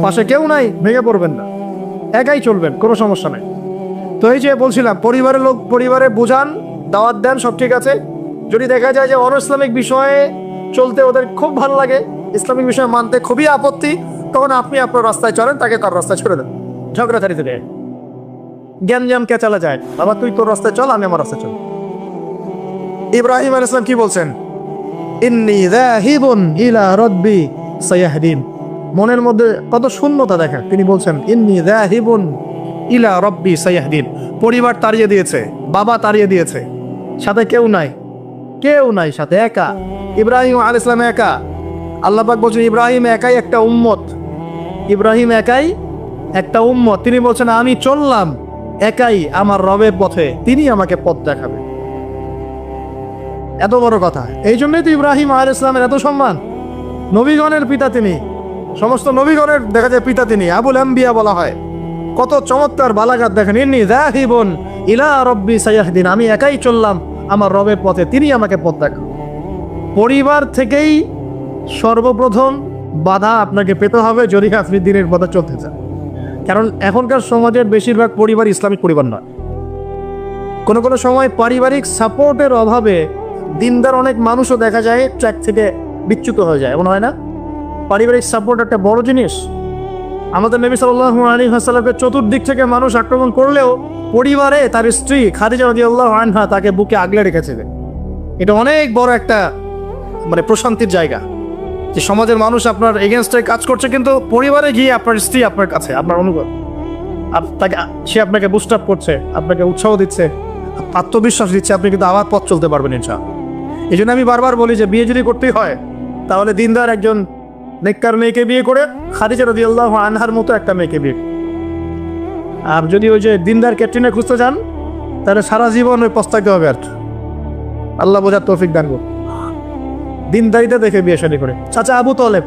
পাশে কেউ নাই, ভেঙে পড়বেন না, একাই চলবেন, কোনো সমস্যা নাই। তো এই যে বলছিলাম, পরিবারের লোক পরিবারে বোঝান, দাওয়াত দেন, সব ঠিক আছে। যদি দেখা যায় যে অন ইসলামিক বিষয়ে চলতে ওদের খুব ভালো লাগে, ইসলামিক বিষয় মানতে খুবই আপত্তি, তখন আপনি আপনার রাস্তায় চলেন, তাকে তার রাস্তায় ছেড়ে দেন। ঝগড়াঝাড়ি থেকে জ্ঞান কে চালা যায়, বাবা তুই তোর রাস্তায় চল, আমি আমার রাস্তায় চল। ইব্রাহিম আলাইহিস সালাম কি বলছেন? ইন্নী যাহিবুন ইলা রাব্বি সায়াহদিন। মনের মধ্যে কত শূন্যতা দেখা, তিনি বলছেন ইন্নী যাহিবুন ইলা রাব্বি সায়াহদিন। পরিবার তাড়িয়ে দিয়েছে, বাবা তাড়িয়ে দিয়েছে, সাথে কেউ নাই, কেউ নাই সাথে, একা। ইব্রাহিম আলাইহিস সালাম একা। আল্লাহ পাক বলছেন ইব্রাহিম একাই একটা উম্মত, ইব্রাহিম একাই একটা উম্মত। তিনি বলছেন আমি চললাম একাই আমার রবের পথে, তিনি আমাকে পথ দেখাবে। এত বড় কথা। এই জন্যই তো ইব্রাহিম আলাইহিস সালামের এত সম্মান। নবীগণের পিতা তিনি, সমস্ত নবীগণের দেখা যায় পিতা তিনি, আবুল আম্বিয়া বলা হয়। কত চমৎকার বালাগাত দেখেন, ইন্নী যাহিবুন ইলা রাব্বি সায়াহদিন, আমি একাই চললাম আমার রবের পথে, তিনি আমাকে পথ দেখান। পরিবার থেকেই সর্বপ্রথম বাধা আপনাকে পেতে হবে যদি আপনি দিনের পথে চলতে চান। কারণ এখনকার সমাজের বেশিরভাগ পরিবার ইসলামিক পরিবার নয়। কোনো কোনো সময় পারিবারিক সাপোর্টের অভাবে দিনদার অনেক মানুষও দেখা যায় ট্র্যাক থেকে বিচ্যুত হয়ে যায়, এমন হয় না? পারিবারিক সাপোর্ট একটা বড় জিনিস। আমাদের নবী সাল্লাল্লাহু আলাইহি ওয়াসাল্লামের চতুর্দিক থেকে মানুষ আক্রমণ করলেও পরিবারে তার স্ত্রী খাদিজা রাদিয়াল্লাহু আনহা তাকে বুকে আগলে রেখেছিলেন। এটা অনেক বড় একটা প্রশান্তির জায়গা, যে সমাজের মানুষ আপনার এগেনস্টে কাজ করছে, কিন্তু পরিবারে গিয়ে আপনার স্ত্রী আপনার কাছে, আপনার অনুগত, তাকে সে আপনাকে বুস্ট আপ করছে, আপনাকে উৎসাহ দিচ্ছে, আত্মবিশ্বাস দিচ্ছে, আপনি কিন্তু আবার পথ চলতে পারবেন ইনশাআল্লাহ। এই জন্য আমি বারবার বলি যে বিয়ে যদি করতেই হয় তাহলে দিনদার একজন নেককার মেয়েকে বিয়ে করে খাদিজা রাদিয়াল্লাহু আনহার মতো একটা মেয়েকে বিয়ে। আর যদি ওই যে দিনদার ক্যাটরিনা খুঁজতে চান তাহলে সারা জীবন ওই পস্তাইতে হবে। আর আল্লাহ বোঝার তৌফিক দান করুন। দিনদারিতা দেখে বিয়ে শাদী করে। চাচা আবু তালেব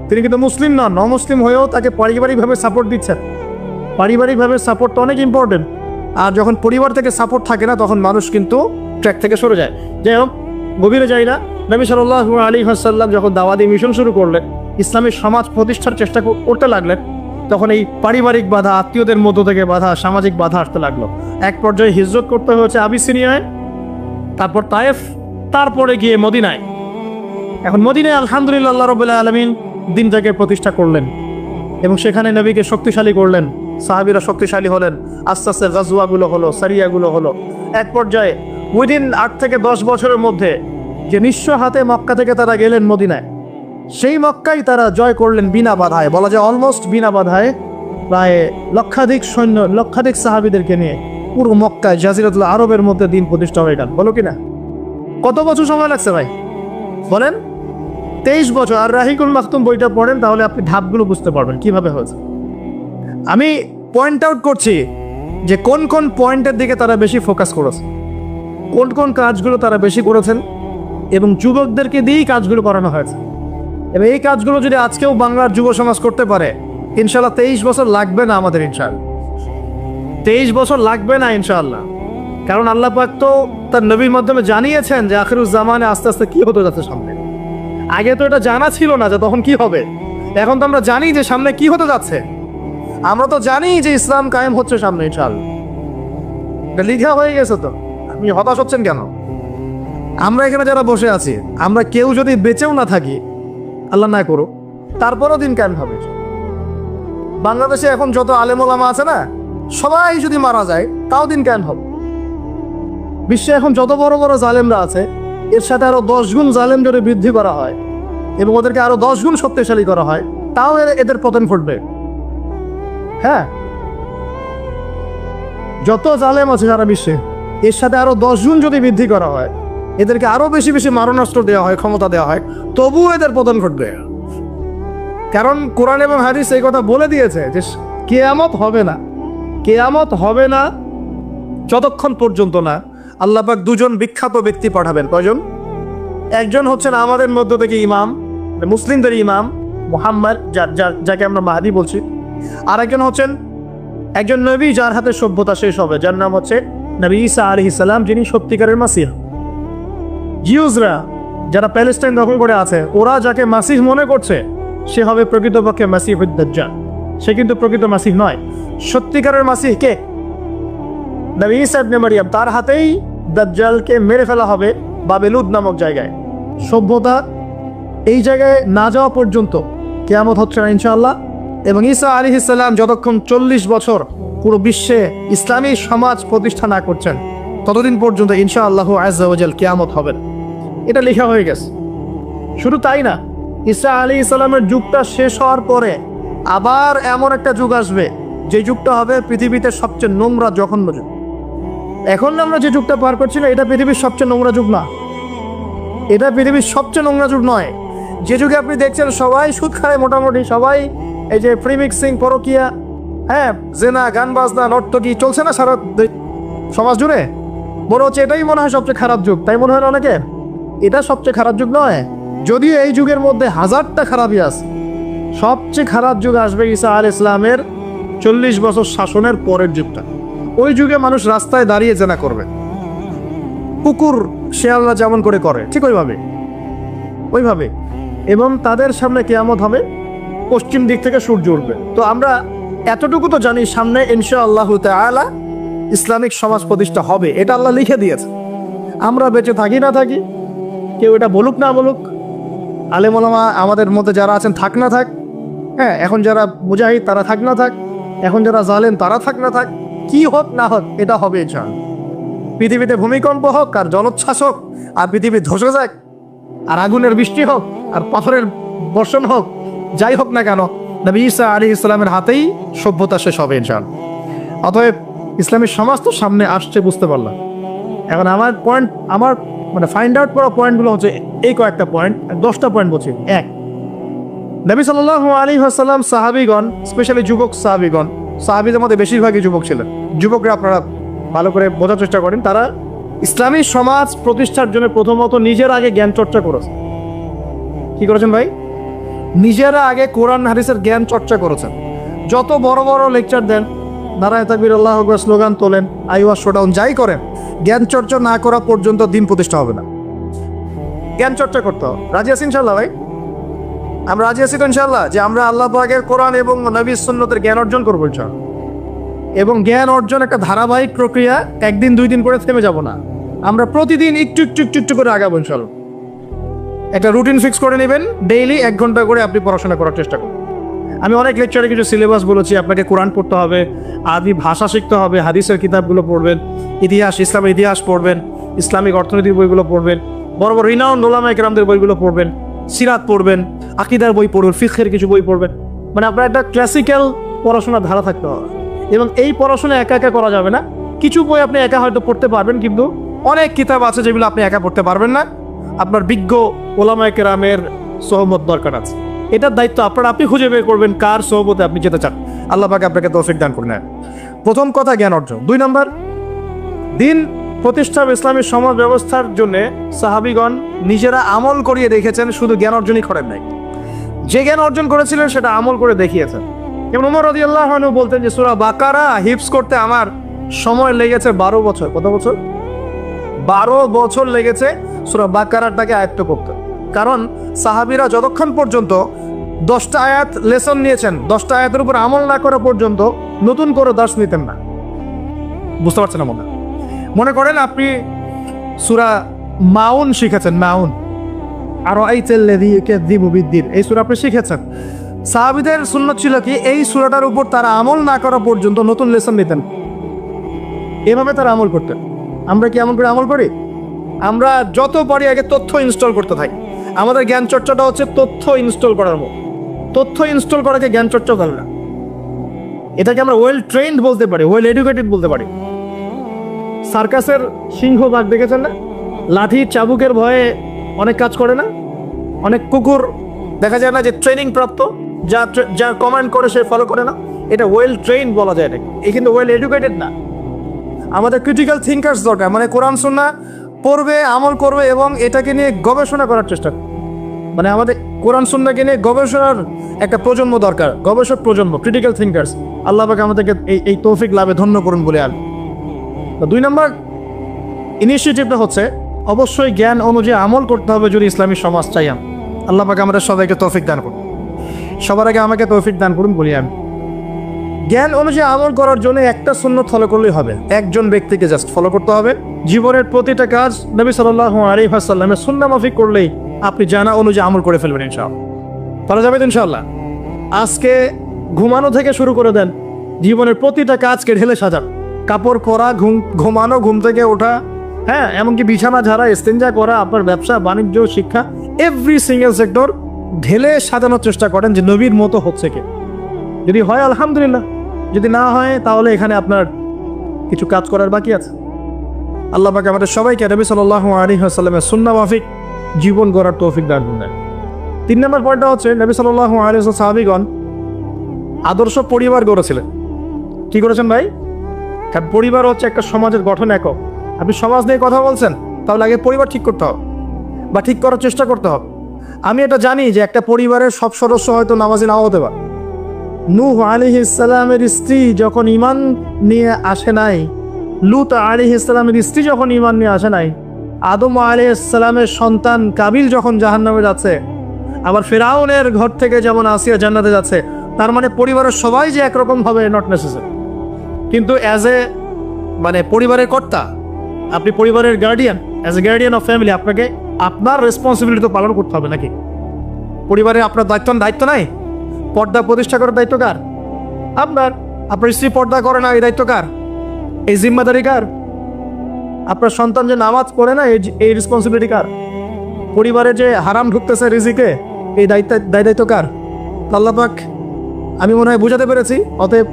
তিনি কিন্তু মুসলিম নন, অমুসলিম হয়েও তাকে পারিবারিকভাবে সাপোর্ট দিচ্ছেন। পারিবারিকভাবে সাপোর্ট তো অনেক ইম্পর্টেন্ট। আর যখন পরিবার থেকে সাপোর্ট থাকে না তখন মানুষ কিন্তু ট্র্যাক থেকে সরে যায়। যাই হোক, গভীরে যাই না। নবী সাল্লাল্লাহু আলাইহি ওয়াসাল্লাম যখন দাওয়াতি মিশন শুরু করলেন, ইসলামী সমাজ প্রতিষ্ঠার চেষ্টা করতে লাগলেন, তখন এই পারিবারিক বাধা, আত্মীয়দের মধ্য থেকে বাধা, সামাজিক বাধা আসতে লাগলো। এক পর্যায়ে হিজরত করতে হয়েছে আবিসিনিয়ায়, তারপর তায়েফ, তারপরে গিয়ে মদিনায়। এখন মদিনায় আলহামদুলিল্লাহ আল্লাহ রাব্বুল আলামিন দিনটাকে প্রতিষ্ঠা করলেন এবং সেখানে নবীকে শক্তিশালী করলেন, সাহাবীরা শক্তিশালী হলেন, আস্তে আস্তে গাজওয়াগুলো হলো, সারিয়াগুলো হলো। এক পর্যায়ে উইদিন 8 থেকে 10 বছরের মধ্যে যে নিঃস্ব হাতে মক্কা থেকে তারা গেলেন মদিনায়, সেই মক্কাই তারা জয় করলেন বিনা বাধায়, বলা যায় অলমোস্ট বিনা বাধায়। প্রায় লক্ষাধিক সৈন্য, লক্ষাধিক সাহাবীদেরকে নিয়ে পুরো মক্কায় জাজিরাতুল আরবের মধ্যে দিন প্রতিষ্ঠা হয়ে গেল। বলো কিনা? কত বছর সময় লাগছে ভাই বলেন? 23 বছর। আর রাহিকুল মাকতুম বইটা পড়েন তাহলে আপনি ধাপগুলো বুঝতে পারবেন কিভাবে হয়েছে। আমি পয়েন্ট আউট করছি যে কোন কোন পয়েন্টের দিকে তারা বেশি ফোকাস করেছে, কোন কোন কাজগুলো তারা বেশি করেছেন, এবং যুবকদেরকে দিয়েই কাজগুলো করানো হয়েছে। এবং এই কাজগুলো যদি আজকেও বাংলার যুব সমাজ করতে পারে, ইনশাল্লাহ 23 বছর লাগবে না আমাদের, ইনশাল্লাহ 23 বছর লাগবে না ইনশাআল্লাহ। কারণ আল্লাহ পাক তো তার নবীর মাধ্যমে জানিয়েছেন যে আখিরুজ জামানে আস্তে আস্তে কি হতে যাচ্ছে সামনে। আগে তো এটা জানা ছিল না যে তখন কি হবে, এখন তো আমরা জানি যে সামনে কি হতে যাচ্ছে। আমরা তো জানি যে ইসলাম কায়েম হচ্ছে সামনে ইনশাআল্লাহ, এটা লিখা হয়ে গেছে। তো আপনি হতাশ হচ্ছেন কেন? আমরা এখানে যারা বসে আছি, আমরা কেউ যদি বেঁচেও না থাকি, আল্লাহ না করো, তারপরও দিন কায়েম হবে। বাংলাদেশে এখন যত আলেম ওলামা আছে না, সবাই যদি মারা যায় তাও দিন কায়েম হবে। বিশ্বে এখন যত বড় বড় জালেমরা আছে, এর সাথে আরো 10 গুণ জালেম যদি বৃদ্ধি করা হয় এবং ওদেরকে আরো 10 গুণ শক্তিশালী করা হয়, তাও এদের পতন ঘটবে। হ্যাঁ, যত জালেম আছে সারা বিশ্বে, এর সাথে আরো 10 গুণ যদি বৃদ্ধি করা হয়, এদেরকে আরো বেশি বেশি মারণাস্ত্র দেওয়া হয়, ক্ষমতা দেওয়া হয়, তবুও এদের পতন ঘটবে। কারণ কোরআন এবং হাদিস এই কথা বলে দিয়েছে যে কিয়ামত হবে না, কিয়ামত হবে না যতক্ষণ পর্যন্ত না আল্লাহ পাক 2 জন বিখ্যাত ব্যক্তি পাঠাবেন। কয়জন? একজন হচ্ছেন আমাদের মধ্য থেকে ইমাম, মুসলিমদের ইমাম মুহাম্মদ, যাকে আমরা মাহদি বলছি। আর একজন হচ্ছেন একজন নবী যার হাতে সভ্যতা শেষ হবে, যার নাম হচ্ছে নবী ঈসা আলাইহিস সালাম, যিনি সত্যিকারের মাসিহ। জিউসরা যারা প্যালেস্টাইন দখল করে আছে, ওরা যাকে মাসিহ মনে করছে, সে হবে প্রকৃতপক্ষে মাসিহুদ দাজ্জাল। সে কিন্তু প্রকৃত মাসিহ নয়। সত্যিকারের মাসিহ কে? নবী ঈসা ইবনে মারইয়াম। তার হাতেই দাজ্জালকে মেরে ফেলা হবে বাবেলুদ নামক জায়গায়। সভ্যতা এই জায়গায় না যাওয়া পর্যন্ত কিয়ামত হচ্ছে না ইনশাআল্লাহ। এবং ঈসা আলাইহিস সালাম যতক্ষণ 40 বছর পুরো বিশ্বে ইসলামী সমাজ প্রতিষ্ঠা না করছেন ততদিন পর্যন্ত ইনশাআল্লাহু আযজা ওয়া জাল কিয়ামত হবে না। এটা লেখা হয়ে গেছে। শুধু তাই না, ঈসা আলাইহিস সালামের যুগটা শেষ হওয়ার পরে আবার এমন একটা যুগ আসবে যে যুগটা হবে পৃথিবীতে সবচেয়ে নোংরা জঘন্য যুগ। এখন আমরা যে যুগটা পার করছি না, এটা পৃথিবীর সবচেয়ে নোংরা যুগ না। এটা পৃথিবীর সবচেয়ে নোংরা যুগ নয়। যে যুগে আপনি দেখছেন সবাই সুদ খায়, মোটামুটি সবাই এই যে ফ্রি মিক্সিং, পরকিয়া, হ্যাঁ, জেনা, গান বাজনা, নর্তকী চলছে না সারা সমাজ জুড়ে। মনে হচ্ছে এটাই মনে হয় সবচেয়ে খারাপ যুগ, তাই মনে হয় না অনেকে? এটা সবচেয়ে খারাপ যুগ নয়। যদিও এই যুগের মধ্যে হাজারটা খারাপই আছে, সবচেয়ে খারাপ যুগ আসবে ঈসা আলাইহিস সালামের 40 বছর শাসনের পরের যুগটা। ওই যুগে মানুষ রাস্তায় দাঁড়িয়ে জেনা করবে, কুকুর শেয়ালরা যেমন করে ঠিক ওইভাবে। এবং তাদের সামনে কিয়ামত হবে, পশ্চিম দিক থেকে সূর্য উঠবে। তো আমরা এতটুকু তো জানি সামনে ইনশাআল্লাহু তাআলা ইসলামিক সমাজ প্রতিষ্ঠা হবে, এটা আল্লাহ লিখে দিয়েছে। আমরা বেঁচে থাকি না থাকি, কেউ এটা বলুক না বলুক, আলেম ওলামা আমাদের মধ্যে যারা আছেন থাক না থাক, হ্যাঁ, এখন যারা মুজাহিদ তারা থাক না থাক, এখন যারা জালেম তারা থাক না থাক, কি হোক না হোক এটা হবে ইনশাআল্লাহ। পৃথিবীতে ভূমিকম্প হোক আর জলোচ্ছ্বাস হোক আর পৃথিবী ধসে যাক আর আগুনের বৃষ্টি হোক আর পাথরের বর্ষণ হোক, যাই হোক না কেন নবী ঈসা আলাইহিস সালামের হাতেই সভ্যতা শেষ হবে ইনশাআল্লাহ। অতএব ইসলামী সমাজ তো সামনে আসছে, বুঝতে পারলাম। এখন আমার মানে ফাইন্ড আউট করা পয়েন্টগুলো হচ্ছে এই কয়েকটা পয়েন্ট, 10টা পয়েন্ট বলছি। 1, নবী সাল্লাল্লাহু আলাইহি ওয়াসাল্লাম সাহাবীগণ, স্পেশালি যুবক সাহাবীগণ, সাহাবীদের মধ্যে বেশিরভাগই যুবক ছিলেন। যুবকরা আপনারা ভালো করে বোঝার চেষ্টা করেন, তারা ইসলামী সমাজ প্রতিষ্ঠার জন্য প্রথমত নিজের আগে জ্ঞান চর্চা করেছেন। কি করেছেন ভাই? নিজেরা আগে কোরআন হাদিসের জ্ঞান চর্চা করেছেন। যত বড় বড় লেকচার দেন, নারায়ে তাকবীর, আল্লাহু আকবার স্লোগান তোলেন, আইওয়াজ শোডাউন যাই করেন, জ্ঞান চর্চা না করা পর্যন্ত দিন প্রতিষ্ঠা হবে না। জ্ঞান চর্চা করতে হবে। রাজি আছি ইনশাআল্লাহ ভাই? আমরা রাজি আছি তো ইনশাআল্লাহ যে আমরা আল্লাহ পাকের কোরআন এবং নবীর সুন্নতের জ্ঞান অর্জন করবো ইনশাআল্লাহ। এবং জ্ঞান অর্জন একটা ধারাবাহিক প্রক্রিয়া, একদিন 2 দিন করে থেমে যাব না। আমরা প্রতিদিন একটু একটু একটু একটু করে আগাবো ইনশাআল্লাহ। একটা রুটিন ফিক্স করে নেবেন, ডেইলি 1 ঘন্টা করে আপনি পড়াশোনা করার চেষ্টা করুন। আমি অনেক লেকচারে কিছু সিলেবাস বলেছি, আপনাকে কোরআন পড়তে হবে, আরবি ভাষা শিখতে হবে, হাদিসের কিতাবগুলো পড়বেন, ইতিহাস, ইসলামের ইতিহাস পড়বেন, ইসলামিক অর্থনীতির বইগুলো পড়বেন, বড় বড় রিনাউন্ড ওলামা ইকরামদের বইগুলো পড়বেন, সিরাত পড়বেন, আকীদার বই পড়বেন, ফিকহের কিছু বই পড়বেন। মানে আপনার একটা ক্লাসিক্যাল পড়াশোনার ধারা থাকতে হবে। এবং এই পড়াশোনা একা একা করা যাবে না। কিছু বই আপনি একা হয়তো পড়তে পারবেন, কিন্তু অনেক কিতাব আছে যেগুলো আপনি একা পড়তে পারবেন না। আপনার বিজ্ঞ ওলামায়ে কেরামের সোহবত দরকার আছে। এটার দায়িত্ব আপনি খুঁজে বের করবেন কার সোহবতে আপনি যেতে চান। আল্লাহ পাক আপনাকে তৌফিক দান করুন। প্রথম কথা জ্ঞান অর্জন। 2 নম্বর, দিন প্রতিষ্ঠা ইসলামী সমাজ ব্যবস্থার জন্য সাহাবীগণ নিজেরা আমল করিয়ে দেখেছেন, শুধু জ্ঞান অর্জনই করেন নাই। যে জ্ঞান অর্জন করেছিলেন সেটা আমল করে দেখিয়েছেন। যেমন ওমর রাদিয়াল্লাহু আনহু বলতেন যে সূরা বাকারা হিফজ করতে আমার সময় লেগেছে 12 বছর। কত বছর? 12 বছর লেগেছে সূরা বাকারাটাকে আয়ত্ত করতে। কারণ সাহাবীরা যতক্ষণ পর্যন্ত 10টা আয়াত লেসন নিয়েছেন, 10টা আয়াতের উপর আমল না করা পর্যন্ত নতুন করে দার্স নিতেন না। বুঝতে পারছেন না? মনে করেন আপনি সূরা মাউন শিখেছেন, মাউন আরাআইতাল্লাযী ইউকাযযিবু বিদ্দীন, এই সূরা আপনি শিখেছেন। সাহাবীদের সুন্নাত ছিল কি এই সূরাটার উপর তারা আমল না করা পর্যন্ত নতুন লেসন নিতেন। এভাবে তারা আমল করতেন। আমরা কি এমন করে আমল করি? আমরা যত পারি আগে তথ্য ইনস্টল করতে থাকি। আমাদের জ্ঞান চর্চাটা হচ্ছে তথ্য ইনস্টল করার মতো। তথ্য ইনস্টল করাকে জ্ঞান চর্চা করে না। এটাকে আমরা ওয়েল ট্রেন্ড বলতে পারি, ওয়েল এডুকেটেড বলতে পারি। সার্কাসের সিংহ বাঘ দেখেছেন না? লাঠি চাবুকের ভয়ে অনেক কাজ করে না? অনেক কুকুর দেখা যায় না যে ট্রেনিং প্রাপ্ত, যা কমান্ড করে সে ফলো করে না? এটা ওয়েল ট্রেন্ড বলা যায় না, এ কিন্তু ওয়েল এডুকেটেড না। আমাদের ক্রিটিক্যাল থিঙ্কার্স দরকার, মানে কোরআন সুন্নাহ পড়বে, আমল করবে এবং এটাকে নিয়ে গবেষণা করার চেষ্টা করবে। মানে আমাদের কোরআন সুন্নাহকে নিয়ে গবেষণার একটা প্রজন্ম দরকার, গবেষক প্রজন্ম, ক্রিটিক্যাল থিঙ্কার্স। আল্লাহ পাক আমাদেরকে এই তৌফিক লাভে ধন্য করুন বলে আল। 2 নম্বর ইনিশিয়েটিভটা হচ্ছে অবশ্যই জ্ঞান অনুযায়ী আমল করতে হবে যদি ইসলামী সমাজ চাই। আল্লাহ পাক আমাদের সবাইকে তৌফিক দান করুন। সবার আগে আমাকে তৌফিক দান করুন বলি আমি। জ্ঞান অনুযায়ী আমল করার জন্য একটা সুন্নত ফলো করলেই হবে, একজন ব্যক্তিকে জাস্ট ফলো করতে হবে। জীবনের প্রতিটা কাজ নবী সাল্লাল্লাহু আলাইহি ওয়াসাল্লামের সুন্নাহ মাফিক করলেই আপনি জানা অনুযায়ী আমল করে ফেলবেন ইনশাআল্লাহ। পারা যাবে তো ইনশাআল্লাহ। আজকে ঘুমানো থেকে শুরু করে দেন, জীবনের প্রতিটা কাজকে ঢেলে সাজান। কাপড় পরা, ঘুমানো, ঘুম থেকে ওঠা, হ্যাঁ, এমনকি বিছানা ঝাড়া, ইস্তেঞ্জা করা, আপনার ব্যবসা বাণিজ্য, শিক্ষা, এভরি সিঙ্গেল সেক্টর ঢেলে সাজানোর চেষ্টা করেন যে নবীর মতো হচ্ছে কি। যদি হয় আলহামদুলিল্লাহ, যদি না হয় তাহলে এখানে আপনার কিছু কাজ করার বাকি আছে। আল্লাহ পাক আমাদের সবাইকে নবী সাল্লাল্লাহু আলাইহি ওয়াসাল্লামের সুন্নাহ মাফিক জীবন গড়ার তৌফিক দান করুন। 3 নম্বর পয়েন্টটা হচ্ছে নবী সাল্লাল্লাহু আলাইহি ওয়াসাল্লাম সাহাবীগণ আদর্শ পরিবার গড়েছিলেন। কি করেছেন ভাই? কারণ পরিবার হচ্ছে একটা সমাজের গঠন একক। আপনি সমাজ নিয়ে কথা বলছেন, তাহলে আগে পরিবার ঠিক করতে হবে বা ঠিক করার চেষ্টা করতে হবে। আমি এটা জানি যে একটা পরিবারের সব সদস্য হয়তো নামাজি নাও হতে পারে। নূহ আলাইহিস সালামের স্ত্রী যখন ঈমান নিয়ে আসে নাই, লূত আলাইহিস সালামের স্ত্রী যখন ঈমান নিয়ে আসে নাই, আদম আলাইহিস সালামের সন্তান কাবিল যখন জাহান্নামে যাচ্ছে, আবার ফিরআউনের ঘর থেকে যেমন আসিয়া জান্নাতে যাচ্ছে, তার মানে পরিবারের সবাই যে একরকম হবে নট নেসেসারি। কিন্তু অ্যাজ এ পরিবারের কর্তা, আপনি পরিবারের guardian, as a guardian of family, আপনাকে আপনার রেসপন্সিবিলিটি তো পালন করতে হবে নাকি? পরিবারে আপনার দায়িত্ব নাই? পর্দা প্রতিষ্ঠা করার দায়িত্ব কার? আপনার। আপনার স্ত্রী পর্দা করে না, এই দায়িত্ব কার? এই জিম্মাদারি কার? আপনার সন্তান যে নামাজ পড়ে না, এই রেসপন্সিবিলিটি কার? পরিবারে যে হারাম ঢুকতেছে রিজিকে, এই দায়িত্ব কার? আল্লাহ পাক, আমি মনে হয় বুঝাতে পেরেছি। অতএব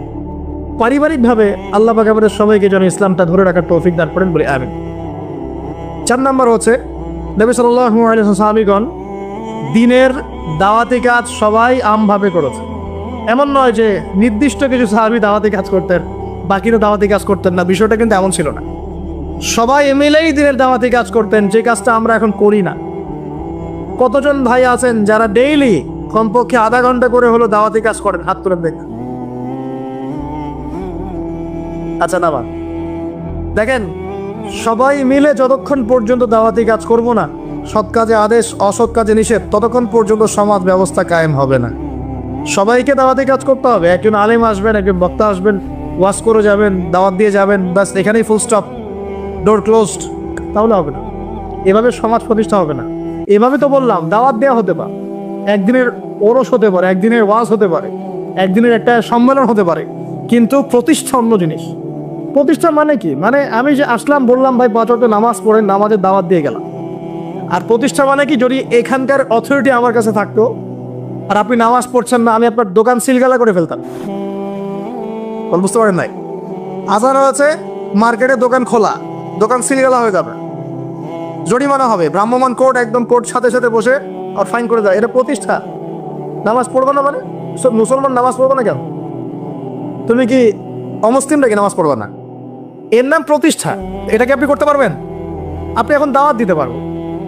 পারিবারিকভাবে আল্লাহ পাক আমাদের সবাইকে যেন ইসলামটা ধরে রাখার তৌফিক দান করেন বলে আমিন। 4 নম্বর হচ্ছে নবী সাল্লাল্লাহু আলাইহি ওয়াসাল্লাম সাহাবীগণ দ্বীনের দাওয়াতি কাজ সবাই আমভাবে করেছে। এমন নয় যে নির্দিষ্ট কিছু সাহাবী দাওয়াতি কাজ করতেন, বাকিরা দাওয়াতি কাজ করতেন না, বিষয়টা কিন্তু এমন ছিল না। সবাই মিলেই দ্বীনের দাওয়াতি কাজ করতেন, যে কাজটা আমরা এখন করি না। কতজন ভাই আছেন যারা ডেইলি কমপক্ষে আধা ঘন্টা করে হলো দাওয়াতি কাজ করেন? হাত তুলে দেখ। আচ্ছা না, দেখেন, সবাই মিলে যতক্ষণ পর্যন্ত দাওয়াতি কাজ করব না, সৎ কাজে আদেশ, অসৎ কাজে নিষেধ, ততক্ষণ পর্যন্ত সমাজ ব্যবস্থা কায়েম হবে না। সবাইকে দাওয়াতি কাজ করতে হবে। একজন আলেম আসবেন, একজন বক্তা আসবেন, ওয়াজ করে যাবেন, দাওয়াত দিয়ে যাবেন, ব্যাস এখানেই ফুল স্টপ, ডোর ক্লোজড, তাহলে হবে না। এভাবে সমাজ প্রতিষ্ঠা হবে না। এভাবে তো বললাম দাওয়াত দেওয়া হতে পারে, একদিনের ওরস হতে পারে, একদিনের ওয়াজ হতে পারে, একদিনের একটা সম্মেলন হতে পারে, কিন্তু প্রতিষ্ঠা অন্য জিনিস। প্রতিষ্ঠা মানে কি? মানে আমি যে আসলাম, বললাম ভাই 5 ওয়াক্ত নামাজ পড়েন, নামাজের দাওয়াত দিয়ে গেলাম। আর প্রতিষ্ঠা মানে কি? যদি এখানকার অথরিটি আমার কাছে থাকতো আর আপনি নামাজ পড়ছেন না, আমি আপনার দোকান সিলগালা করে ফেলতাম। বুঝতে পারেন নাই? আজান হয়েছে, মার্কেটে দোকান খোলা, দোকান সিলগালা হয়ে যাবে, জরিমানা হবে, ভ্রাম্যমাণ কোর্ট, একদম কোর্ট সাথে সাথে বসে আর ফাইন করে দেয়। এটা প্রতিষ্ঠা। নামাজ পড়বো না মানে? মুসলমান নামাজ পড়বো না কেন? তুমি কি অমুসলিম নাকি নামাজ পড়বো না? এর নাম প্রতিষ্ঠা। এটাকে আপনি করতে পারবেন? আপনি এখন দাওয়াত দিতে পারবো,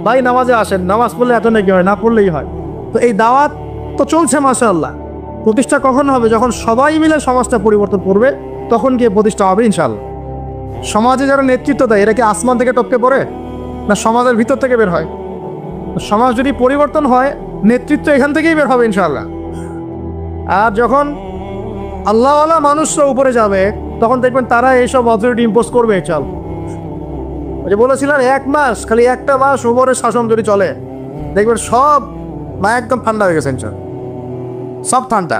ভাই নামাজে আসেন, নামাজ পড়লে এত নাকি হয়, না পড়লেই হয়। তো এই দাওয়াত তো চলছে মাশাআল্লাহ। প্রতিষ্ঠা কখন হবে? যখন সবাই মিলে সমাজটা পরিবর্তন করবে, তখন গিয়ে প্রতিষ্ঠা হবে ইনশাআল্লাহ। সমাজে যারা নেতৃত্ব দেয়, এরা কি আসমান থেকে টপকে পড়ে, না সমাজের ভিতর থেকে বের হয়? সমাজ যদি পরিবর্তন হয়, নেতৃত্ব এখান থেকেই বের হবে ইনশাআল্লাহ। আর যখন আল্লাহওয়ালা মানুষরা উপরে যাবে, তখন দেখবেন তারা এইসব অথরিটি ইম্পোজ করবে। চল, ওই যে বলেছিলেন 1 মাস, খালি একটা মাস উপরের শাসন যদি চলে, দেখবেন সব একদম ঠান্ডা হয়ে গেছে, সব ঠান্ডা,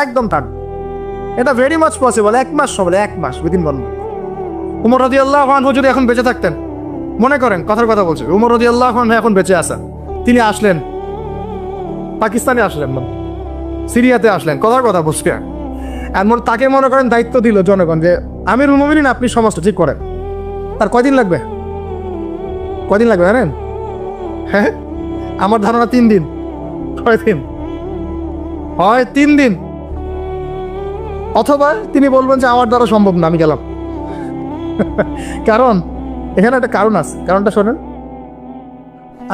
একদম ঠান্ডা। এটা ভেরি মাচ পসিবল। 1 মাস সবলে, 1 মাস, উইদিন 1 মাস। উমর রাদিয়াল্লাহু আনহু যদি এখন বেঁচে থাকতেন, মনে করেন কথার কথা বলছে, উমর রাদিয়াল্লাহু আনহু এখন বেঁচে আছেন, তিনি আসলেন পাকিস্তানে, আসলেন সিরিয়াতে, আসলেন, কথার কথা বলছে, এমন তাকে মনে করেন দায়িত্ব দিল জনগণ যে আমিরুল মুমিনিন, আপনি সমাজটা ঠিক করেন। তার কয়দিন লাগবে? কয়দিন লাগবে জানেন? হ্যাঁ, আমার ধারণা 3 দিন। কয়দিন হয়? 3 দিন। অথবা তিনি বলবেন যে আমার দ্বারা সম্ভব না, আমি গেলাম। কারণ এখানে একটা কারণ আছে, কারণটা শোনেন।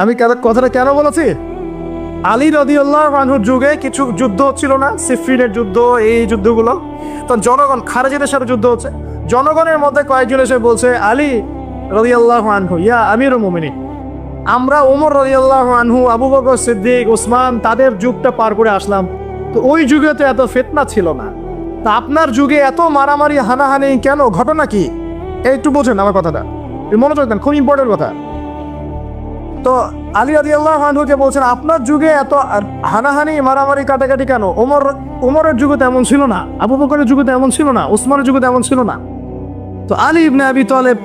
আমি কথাটা কেন বলেছি? আলী রাদিয়াল্লাহু আনহুর যুগে কিছু যুদ্ধ হচ্ছিল না, সিফিনের যুদ্ধ, এই যুদ্ধগুলো, তখন জনগণ, খারেজিদের সাথে যুদ্ধ হচ্ছে, জনগণের মধ্যে কয়েকজন এসে বলছে, আলী রাদিয়াল্লাহু আনহু, ইয়া আমিরুল মুমিনিন, আমরা ওমর রাদিয়াল্লাহু আনহু, আবু বকর সিদ্দিক, ওসমান, তাদের যুগটা পার করে আসলাম, তো ওই যুগে তো এত ফিতনা ছিল না, তা আপনার যুগে এত মারামারি হানাহানি কেন, ঘটনা কি? একটু বোঝেন আমার কথাটা, মনোযোগ দেন, খুব ইম্পর্টেন্ট কথা। তো আলী রাদিয়াল্লাহু আনহুকে বলছেন আপনার যুগে এত হানাহানি মারামারি কাটাকাটি কেন? ওমরের যুগে তো এমন ছিল না, আবু বকরের যুগে তো এমন ছিল না, ওসমানের যুগে তো এমন ছিল না। তো আলী ইবনে আবি তালেব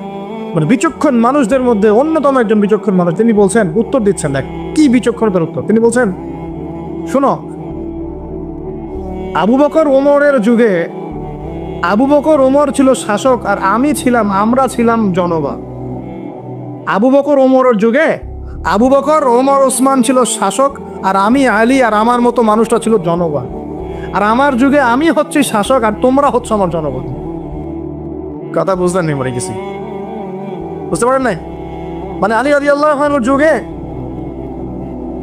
মানে বিচক্ষণ মানুষদের মধ্যে অন্যতম একজন বিচক্ষণ মানুষ, তিনি বলছেন, উত্তর দিচ্ছেন, দেখ কি বিচক্ষণতার উত্তর। তিনি বলছেন, শোনো, আবু বকর ওমরের যুগে আবু বকর ওমর ছিল শাসক আর আমরা ছিলাম জনগণ। আবু বকর ওমরের যুগে আবু বকর ওমর ওসমান ছিল শাসক আর আমি আলী আর আমার মতো মানুষটা ছিল জনগণ। আর আমার যুগে আমি হচ্ছি শাসক আর তোমরা হচ্ছে আমার জনগণ। কথা বুঝলেন নি? মরে গেছি, বুঝতে পারেন নাই? মানে আলী রাদিয়াল্লাহু আনহুর যুগে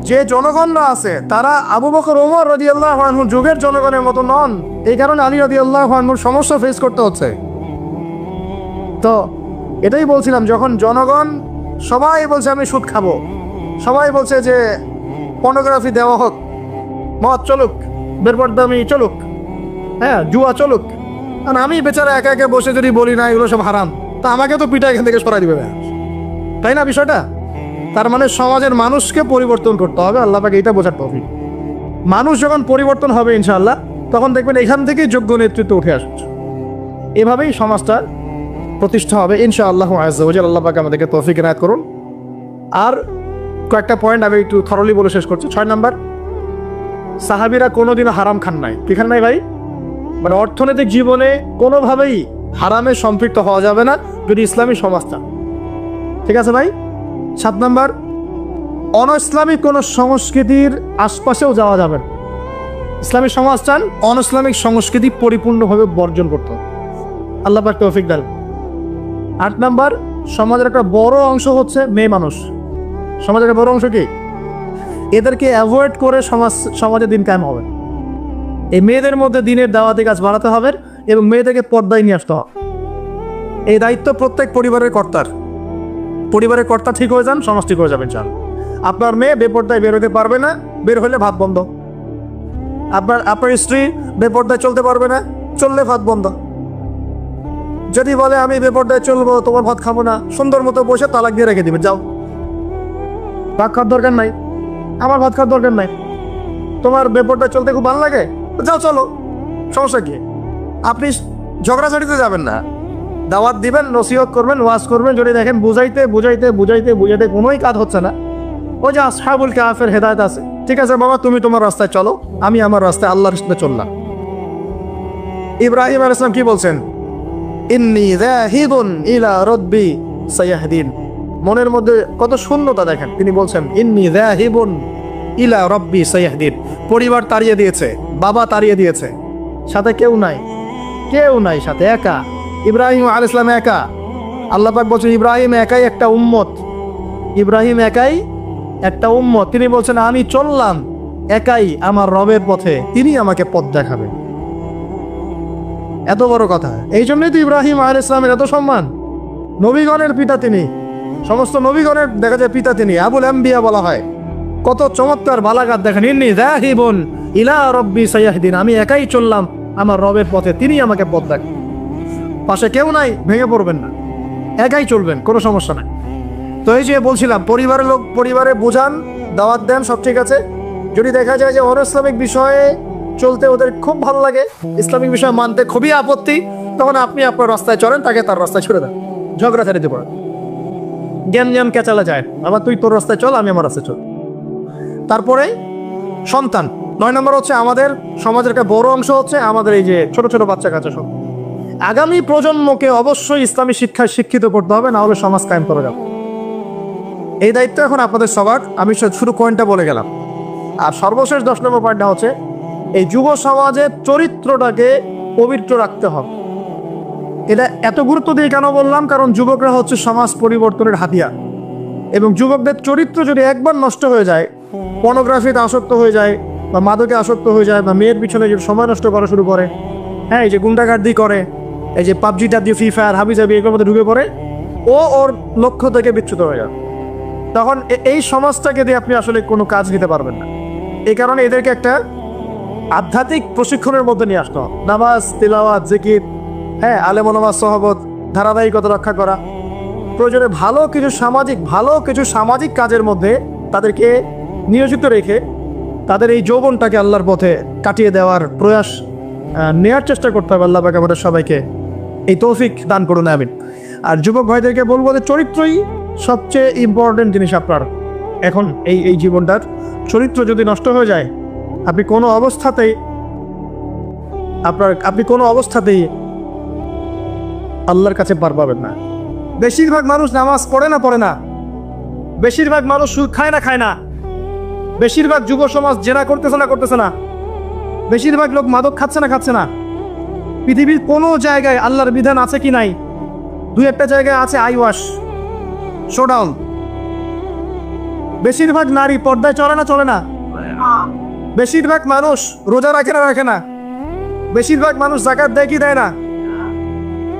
যে জনগণরা আছে তারা আবু বকর ওমর রাদিয়াল্লাহু আনহুর যুগের জনগণের মতো নন। এই কারণে আলী রাদিয়াল্লাহু আনহুর সমস্যা ফেস করতে হচ্ছে। তো এটাই বলছিলাম, যখন জনগণ সবাই বলছে আমি সুদ খাবো, সবাই বলছে যে পর্নোগ্রাফি দেওয়া হোক, মদ চলুক, বেপরদামি চলুক, হ্যাঁ জুয়া চলুক, আর আমি বেচারা একা একা বসে যদি বলি না এগুলো সব হারাম, তা আমাকে তো পিঠা এখান থেকে সরাই দিবে, তাই না বিষয়টা? তার মানে সমাজের মানুষকে পরিবর্তন করতে হবে, আল্লাহ পাক এইটা বোঝার তৌফিক। মানুষ যখন পরিবর্তন হবে ইনশাআল্লাহ, তখন দেখবেন এখান থেকেই যোগ্য নেতৃত্ব উঠে আসছে। এভাবেই সমাজটা প্রতিষ্ঠা হবে ইনশাআল্লাহ আযজা ওয়া জাল্লা। আল্লাহ পাক আমাদেরকে তৌফিক এনায়েত করুন। আর কয়েকটা পয়েন্ট আমি একটু থরলি বলে শেষ করছি। 6 নাম্বার, সাহাবীরা কোনোদিনও হারাম খান নাই। কি খান নাই ভাই? মানে অর্থনৈতিক জীবনে কোনোভাবেই হারামে সম্পৃক্ত হওয়া যাবে না যদি ইসলামী সমাজ চান। ঠিক আছে ভাই? 7 নাম্বার, অনইসলামিক কোনো সংস্কৃতির আশপাশেও যাওয়া যাবে না। ইসলামী সমাজ চান, অনইসলামিক সংস্কৃতি পরিপূর্ণভাবে বর্জন করতে হবে। আল্লাহ পাক তৌফিক দান। 8 নাম্বার, সমাজের একটা বড় অংশ হচ্ছে মেয়ে মানুষ। সমাজের একটা বড় অংশ কি? এদেরকে অ্যাভয়েড করে সমাজে দিন কায়েম হবে। এই মেয়েদের মধ্যে দিনের দাওয়াতি কাজ বাড়াতে হবে এবং মেয়েদেরকে পর্দায় নিয়ে আসতে হবে। এই দায়িত্ব প্রত্যেক পরিবারের কর্তার। পরিবারের কর্তা ঠিক হয়ে যান, সমাজ ঠিক হয়ে যাবেন। চান আপনার মেয়ে বেপর্দায় বের হতে পারবে না, বের হলে ভাত বন্ধ। আপনার স্ত্রী বেপর্দায় চলতে পারবে না, চললে ভাত বন্ধ। যদি বলে আমি বেপর্দায় চলবো, তোমার ভাত খাবো না, সুন্দর মতো বসে তালাক দিয়ে রেখে দিবে, যাও, ভাত খাওয়ার দরকার নাই, আমার ভাত খাওয়ার দরকার নাই। তোমার বেপর্দায় চলতে খুব ভালো লাগে, যাও চলো, সমস্যা কি? আপনি ঝগড়াঝাড়িতে যাবেন না, দাওয়াত দিবেন, নসিহত করবেন, ওয়াজ করবেন। যদি দেখেন বুঝাইতে বুঝাইতে বুঝাইতে বুঝাইতে কোনোই কাজ হচ্ছে না, ওই যে আসহাবুল কাহফের হেদায়েত আছে, ঠিক আছে বাবা তুমি তোমার রাস্তায় চলো, আমি আমার রাস্তায় আল্লাহর রাস্তায় চললাম। ইব্রাহিম আলাইহিস সালাম কি বলছেন? ইন্নী যাহিবুন ইলা রাব্বি সায়াহদিন। মনের মধ্যে কত শূন্যতা দেখেন, তিনি বলছেন ইন্নী যাহিবুন ইলা রাব্বি সায়াহদিন। পরিবার তাড়িয়ে দিয়েছে, বাবা তাড়িয়ে দিয়েছে, সাথে কেউ নাই, কেউ নাই সাথে, একা। ইব্রাহিম আলাইহিস সালাম একা। আল্লাহ পাক বলছেন ইব্রাহিম একাই একটা উম্মত, ইব্রাহিম একাই একটা উম্মত। তিনি বলছেন আমি চললাম একাই আমার রবের পথে, তিনি আমাকে পথ দেখাবেন। এত বড় কথা। এই জন্যই তো ইব্রাহিম আলাইহিস সালামের এত সম্মান। নবীগণের পিতা তিনি, সমস্ত নবীগণের দেখা যায় পিতা তিনি, আবুল আম্বিয়া বলা হয়। কত চমৎকার বালাগাত দেখেন, ইন্নী যাহিবুন ইলা রাব্বি সায়াহদিন, আমি একাই চললাম আমার রবের পথে, তিনি আমাকে পথ দেখাবেন। পাশে কেউ নাই, ভেঙে পড়বেন না, একাই চলবেন, কোনো সমস্যা নাই। তো এই যে বলছিলাম, পরিবারের লোক পরিবারে বোঝান, দাওয়াত দেন, সব ঠিক আছে। যদি দেখা যায় যে অনইসলামিক বিষয়ে চলতে ওদের খুব ভালো লাগে, ইসলামিক বিষয় মানতে খুবই আপত্তি, তখন আপনি আপনার রাস্তায় চলেন, তাকে তার রাস্তায় ছেড়ে দেন, ঝগড়া ছাড়িতে পড়েন, জ্ঞান কেচালা যায়। আবার তুই তোর রাস্তায় চল, আমি আমার রাস্তায় চল। তারপরে সন্তান। 9 নম্বর হচ্ছে আমাদের সমাজের একটা বড় অংশ হচ্ছে আমাদের এই যে ছোট ছোট বাচ্চা কাচ্চা সব। আগামী প্রজন্মকে অবশ্যই ইসলামী শিক্ষায় শিক্ষিত করতে হবে, না হলে সমাজ কায়েম করা যাবে। এই দায়িত্ব এখন আপনাদের সবার। আমি শুধু পয়েন্টটা বলে গেলাম। আর সর্বশেষ 10 নম্বর পয়েন্টটা হচ্ছে এই যুব সমাজের চরিত্রটাকে পবিত্র রাখতে হবে। এটা এত গুরুত্ব দিয়ে কেন বললাম? কারণ যুবকরা হচ্ছে সমাজ পরিবর্তনের হাতিয়ার, এবং যুবকদের চরিত্র যদি একবার নষ্ট হয়ে যায়, পর্নোগ্রাফিতে আসক্ত হয়ে যায় বা মাদকে আসক্ত হয়ে যায় বা মেয়ের পিছনে যে সময় নষ্ট করা শুরু করে, হ্যাঁ এই যে গুন্ডাগার্দি করে, এই যে পাবজি টাবজি ফ্রি ফায়ার হাবিজাবি এগুলোর মধ্যে ঢুকে পড়ে, ওর লক্ষ্য থেকে বিচ্যুত হয়ে যায়, তখন এই সমাজটাকে দিয়ে আপনি আসলে কোনো কাজ নিতে পারবেন না। এই কারণে এদেরকে একটা আধ্যাত্মিক প্রশিক্ষণের মধ্যে নিয়ে আসতে হবে। নামাজ, তিলাওয়াত, জিকির, হ্যাঁ, আলেম ওলামার সহবত, ধারাবাহিকতা রক্ষা করা, প্রয়োজনে ভালো কিছু সামাজিক কাজের মধ্যে তাদেরকে নিয়োজিত রেখে তাদের এই যৌবনটাকে আল্লাহর পথে কাটিয়ে দেওয়ার প্রয়াস নেওয়ার চেষ্টা করতে হবে। আল্লাহ পাক আমাদের সবাইকে এই তৌফিক দান করুন, আমিন। আর যুবক ভাইদেরকে বলবো যে চরিত্রই সবচেয়ে ইম্পর্টেন্ট জিনিস আপনার এখন এই জীবনটার। চরিত্র যদি নষ্ট হয়ে যায়, আপনি কোনো অবস্থাতেই আল্লাহর কাছে পার পাবেন না। বেশিরভাগ মানুষ নামাজ পড়ে না, বেশিরভাগ মানুষ সুদ খায় না, বেশিরভাগ যুব সমাজ জেনা করতেছে না, বেশিরভাগ লোক মাদক খাচ্ছে না। পৃথিবীর কোনো জায়গায় আল্লাহর বিধান আছে কি নাই? দুই একটা জায়গায় আছে আইওয়াশ, শোডাউন। বেশিরভাগ নারী পর্দায় চলে না, বেশিরভাগ মানুষ রোজা রাখে না, বেশিরভাগ মানুষ যাকাত দেয় কি দেয় না।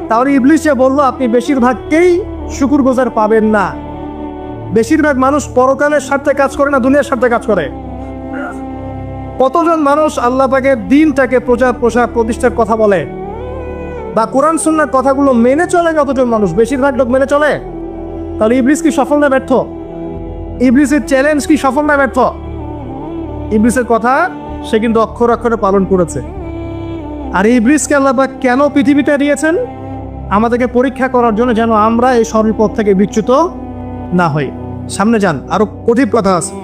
তাহলে ইবলিসে বলল আপনি বেশিরভাগকেই শুকরগুজার পাবেন না। বেশিরভাগ মানুষ পরকালের স্বার্থে কাজ করে না, দুনিয়ার স্বার্থে কাজ করে। কতজন মানুষ আল্লাহ পাকের দ্বীনটাকে প্রচার প্রতিষ্ঠার কথা বলে বা কোরআন সুন্নাহর কথাগুলো মেনে চলে? কতজন মানুষ? বেশিরভাগ লোক মেনে চলে। তাহলে ইবলিস কি সফল না ব্যর্থ? ইবলিসের চ্যালেঞ্জ কি সফল না ব্যর্থ? ইবলিসের কথা সে কিন্তু অক্ষরে পালন করেছে। আর ইবলিসকে আল্লাহ পাক কেন পৃথিবীতে দিয়েছেন? আমাদেরকে পরীক্ষা করার জন্য, যেন আমরা এই সরল পথ থেকে বিচ্যুত না হই। সামনে যান, আরো কঠিন কথা আছে।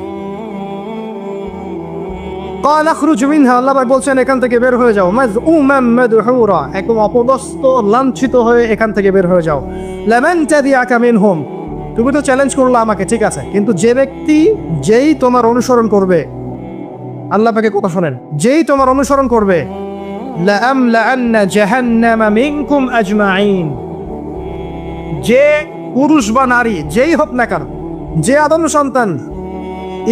আল্লাহ পাক বলছেন এখান থেকে বের হয়ে যাও, একদম অপদস্থ লাঞ্ছিত হয়ে এখান থেকে বের হয়ে যাও। তুমি তো চ্যালেঞ্জ করলো আমাকে, ঠিক আছে, কিন্তু যে ব্যক্তি যেই তোমার অনুসরণ করবে, আল্লাহ পাকের কথা শোনেন, যেই তোমার অনুসরণ করবে, যে পুরুষ বা নারী যেই হোক না কেন, যে আদম সন্তান,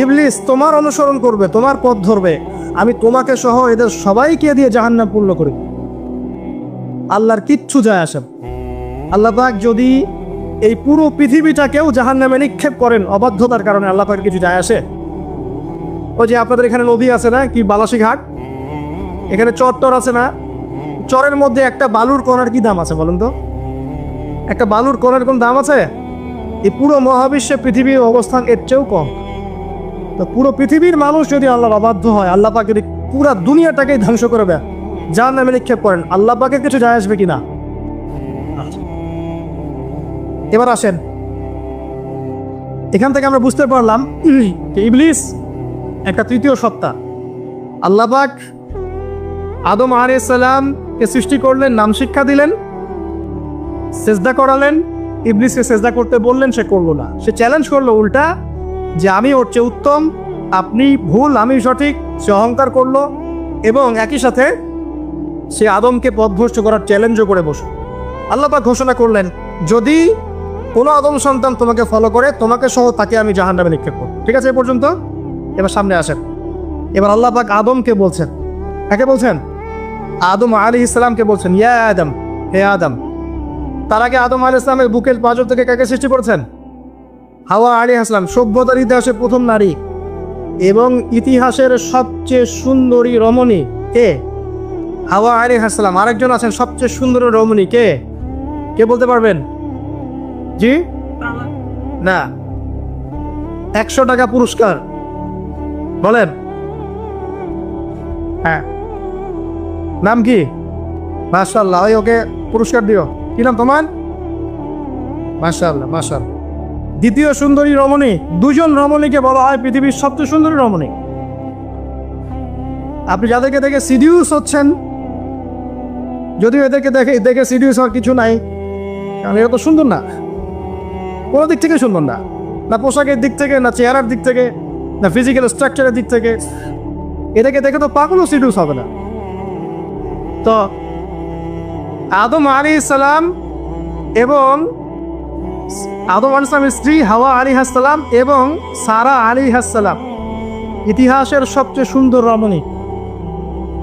ইবলিস তোমার অনুসরণ করবে, তোমার পথ ধরবে, আমি তোমাকে সহ এদের সবাইকে দিয়ে জাহান্নাম পূর্ণ করি। আল্লাহর কিচ্ছু যায় আসে। আল্লাহ পাক যদি এই পুরো পৃথিবীটাকেও জাহান্নামে নিক্ষেপ করেন অবাধ্যতার কারণে, আল্লাহ পাকের কিছু যায় আসে? ওই যে আপনাদের এখানে নদী আছে না, কি বালাসী ঘাট, এখানে চর আছে না, চরের মধ্যে একটা বালুর কণার কি দাম আছে বলুন তো? একটা বালুর কণার কোন দাম আছে? এই পুরো মহাবিশ্বে পৃথিবীর অবস্থান এর চেয়েও কম। তো পুরো পৃথিবীর মানুষ যদি আল্লাহর অবাধ্য হয়, আল্লাহ পাক যদি পুরা দুনিয়াটাকেই ধ্বংস করে দেয়, জাহান্নামে নিক্ষেপ করেন, আল্লাহ পাকের কিছু যায় আসবে কিনা? এবার আসেন, এখান থেকে আমরা বুঝতে পারলাম যে ইবলিস একটা তৃতীয় সত্তা। আল্লাহ পাক আদম আলাইহিস সালামকে সৃষ্টি করলেন, নাম শিক্ষা দিলেন, সেজদা করালেন, ইবলিসকে সেজদা করতে বললেন, সে করলো না। সে চ্যালেঞ্জ করলো উল্টা, যে আমি ওর চেয়ে উত্তম, আপনি ভুল, আমি সঠিক। সে অহংকার করলো এবং একই সাথে সে আদমকে পথভ্রষ্ট করার চ্যালেঞ্জও করে বসল। আল্লাহ পাক ঘোষণা করলেন, যদি কোনো আদম সন্তান তোমাকে ফলো করে, তোমাকে সহ তাকে আমি জাহান্নামে নিক্ষেপ করব। ঠিক আছে এ পর্যন্ত? এবার সামনে আসেন। এবার আল্লাহ পাক আদমকে বলছেন, কাকে বলছেন? আদম আলাইহিস সালামকে বলছেন, ইয়া আদম, হে আদম। তার আগে আদম আলাইহিস সালামের বুকের পাঁজর থেকে কাকে সৃষ্টি করেছেন? হাওয়া আলাইহিস সালাম, সভ্যতার ইতিহাসে প্রথম নারী এবং ইতিহাসের সবচেয়ে সুন্দরী রমণী কে? হাওয়া আলাইহিস সালাম। আরেকজন আছেন সবচেয়ে সুন্দর রমণী, কে? কে বলতে পারবেন? জি না, 100 টাকা পুরস্কার বলেন। হ্যাঁ, নাম কি? মাশাআল্লাহ, ওকে পুরস্কার দিও। কি নাম তোমার? মাশাআল্লাহ, মাশাআল্লাহ। দ্বিতীয় সুন্দরী রমণী, দুজন রমণীকে বলা হয় পৃথিবীর সবচেয়ে সুন্দরী রমণী। আপনি যাদেরকে দেখে সিডিউস হচ্ছেন, যদিও এদেরকে দেখে সিডিউস হওয়ার কিছু নাই, কারণ এরা তো সুন্দর না, কোনো দিক থেকে সুন্দর না, না পোশাকের দিক থেকে, না চেহারার দিক থেকে, না ফিজিক্যাল স্ট্রাকচারের দিক থেকে। এটাকে দেখে তো পাগলও সিডিউস হবে না। তো আদম আলাইহিস সালাম এবং আদম আলাইহিস সালামের স্ত্রী হাওয়া আলাইহিস সালাম এবং সারা আলাইহিস সালাম ইতিহাসের সবচেয়ে সুন্দর রমণী।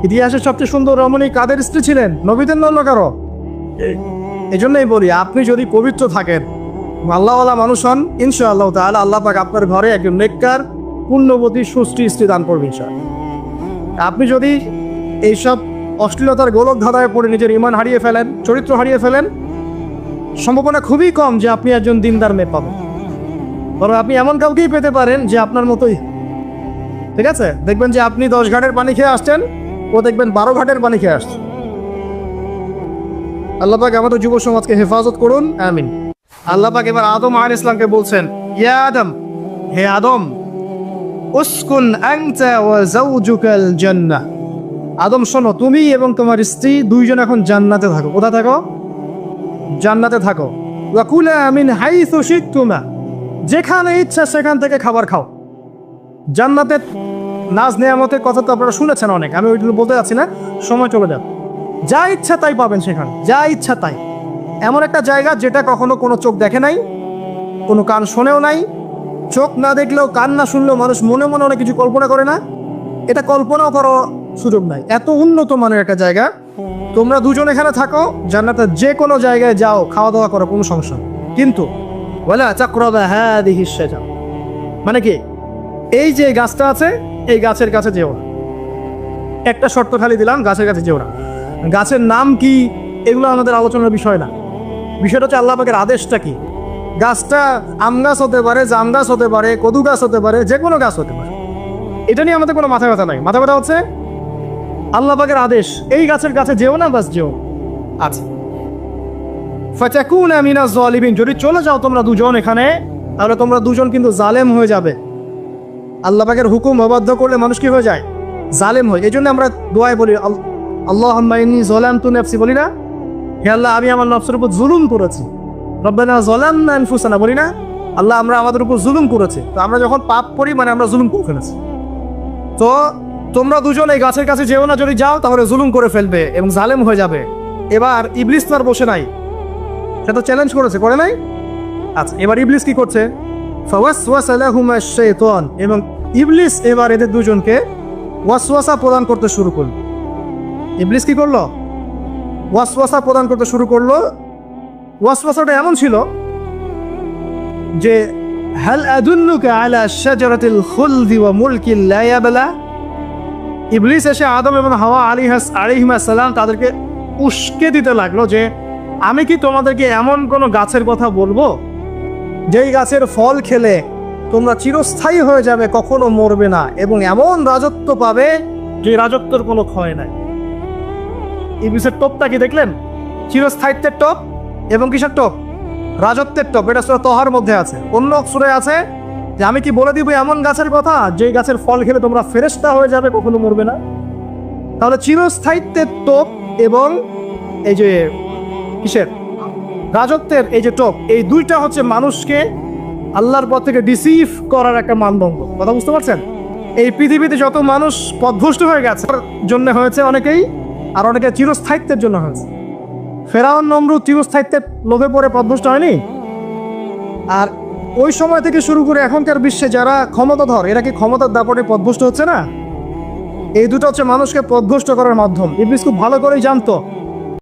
ইতিহাসের সবচেয়ে সুন্দর রমণী কাদের স্ত্রী ছিলেন? নবীদের নন্য কারো। এই জন্যই বলি, আপনি যদি পবিত্র থাকেন, আল্লাহওয়ালা মানুষ হন, ইনশাআল্লাহ তাআলা আল্লাহ পাক আপনার ঘরে একজন নেককার পুণ্যবতী সুষ্টি স্ত্রী দান করবেন ইনশাআল্লাহ। আপনি যদি এইসব অশ্লীলতার গোলক ধাঁধায় পড়ে নিজের ঈমান হারিয়ে ফেলেন, চরিত্র হারিয়ে ফেলেন, সম্ভাবনা খুবই কম যে আপনি একজন দিনদার মেয়ে পাবেন। বরং আপনি এমন কাউকেই পেতে পারেন যে আপনার মতোই, ঠিক আছে? দেখবেন যে আপনি 10 ঘাটের পানি খেয়ে আসছেন, ও দেখবেন 12 ঘাটের পানি খেয়ে আসছে। আল্লাহ পাক আমাদের যুব সমাজকে হেফাজত করুন, আমিন। আল্লাহ পাক এবার আদম আলাইহিস সালামকে বলছেন, ইয়া আদম, হে আদম, উসকুন আনতা ওয়া যাওজুকাল জান্নাহ। আদম শোনো, তুমি এবং তোমার স্ত্রী দুইজন এখন জান্নাতে থাকো। কোথায় থাকো? জান্নাতে থাকো। ওয়া কুলা মিন হাইসু শিতুমা, যেখানে ইচ্ছা সেখান থেকে খাবার খাও। জান্নাতের নাজ নেয়ামতের কথা তো আপনারা শুনেছেন অনেক, আমি ওইগুলো বলতে যাচ্ছি না, সময় চলে যাবে। যা ইচ্ছা তাই পাবেন সেখানে, যা ইচ্ছা তাই। এমন একটা জায়গা যেটা কখনো কোনো চোখ দেখে নাই, কোনো কান শোনেও নাই। চোখ না দেখলেও, কান না শুনলেও মানুষ মনে মনে অনেক কিছু কল্পনা করে না? এটা কল্পনাও করার সুযোগ নাই। এত উন্নত মানের একটা জায়গা। তোমরা দুজন এখানে থাকো, জান্নাতের যে কোনো জায়গায় যাও, খাওয়া দাওয়া করো, কোনো সমস্যা নেই। কিন্তু ওয়ালা তাকরাবা হাদিহিশ শাজারা, মানে কি, এই যে গাছটা আছে এই গাছের কাছে যেও না। একটা শর্ত খালি দিলাম, গাছের কাছে যেও না। গাছের নাম কি এগুলো আমাদের আলোচনার বিষয় না। বিষয়টা হচ্ছে আল্লাহ পাকের আদেশটা কি। গাছটা আম গাছ হতে পারে, জাম গাছ হতে পারে, কদু গাছ হতে পারে, যে কোনো গাছ হতে পারে। এটা নিয়ে আমাদের কোনো মাথা ব্যথা নাই। মাথা ব্যথা হচ্ছে আল্লাহ পাকের আদেশ, এই গাছের কাছে যেও না, বাস যেও। আচ্ছা, ফাতাকুনা মিনাজ জালিমিন, যদি চলে যাও তোমরা দুজন এখানে, তাহলে তোমরা দুজন কিন্তু জালেম হয়ে যাবে। আল্লাহ পাকের হুকুম অবাধ্য করলে মানুষ কি হয়ে যায়? জালেম হয়। এই জন্য আমরা দোয়ায় বলি, আল্লাহুম্মা ইন্নী যালামতু নাফসি, বলি না? হে আল্লাহ, আমি আমার নফসের উপর জুলুম করেছি। রব্বানা যালামনা আনফুসানা, বলি না? আল্লাহ, আমরা আমাদের উপর জুলুম করেছি। তো আমরা যখন পাপ করি মানে আমরা জুলুম করে ফেলেছি। তো তোমরা দুজন এই গাছের কাছে যেও না, যদি যাও তাহলে জুলুম করে ফেলবে এবং জালেম হয়ে যাবে। এবার ইবলিস তার বসে নাই, সে তো চ্যালেঞ্জ করেছে, করে নাই? আচ্ছা, এবার ইবলিস কি করছে? ফাওয়াসওয়াসা লাহুমা শাইতান, এবং ইবলিস এবার এদের দুজনকে ওয়াসওয়াসা প্রদান করতে শুরু করলো। ইবলিস কি করলো? ওয়াসওয়াসা প্রদান করতে শুরু করলো। ওয়াসওয়াসাটা এমন ছিল যে, হাল আদুল্লুকা আলা শাজারাতিল খুলদি ওয়া মুলকিন লা ইয়াবলা। ইবলিস এসে আদম এবং হাওয়া আলাইহিস সালাম তাদেরকে উস্কে দিতে লাগলো যে, আমি কি তোমাদেরকে এমন কোনো গাছের কথা বলবো যেই গাছের ফল খেলে তোমরা চিরস্থায়ী হয়ে যাবে, কখনো মরবে না, এবং এমন রাজত্ব পাবে যে রাজত্বের কোনো ক্ষয় নাই। ইবলিসের টোপটা কি দেখলেন? চিরস্থায়িত্বের টোপ এবং কিসের টোপ? রাজত্বের টোপ। এটা সূরা তহার মধ্যে আছে। অন্য সূরায় আছে যে, আমি কি বলে দিব এমন গাছের কথা যে গাছের ফল খেলে তোমরা ফেরেশতা হয়ে যাবে, কখনো মরবে না। তাহলে চিরস্থায়িত্বের টোপ এবং এই যে কিসের রাজত্বের এই যে টোপ, এই দুইটা হচ্ছে মানুষকে আল্লাহর পথ থেকে ডিসিভ করার একটা মানদণ্ড। কথা বুঝতে পারছেন? এই পৃথিবীতে যত মানুষ পথভ্রষ্ট হয়ে গেছে জন্য হয়েছে অনেকেই, আর অনেকে চিরস্থায়িত্বের জন্য হয়েছে। ফেরাউন নমরুদ চিরস্থায়িত্বের লোভে পড়ে পথভ্রষ্ট হয়নি? আর ওই সময় থেকে শুরু করে এখনকার বিশ্বে যারা ক্ষমতাধর, এরা কি ক্ষমতার দাপটে পথভ্রষ্ট হচ্ছে না? এই দুটো হচ্ছে মানুষকে পথভ্রষ্ট করার মাধ্যম। ইবলিস খুব ভালো করেই জানতো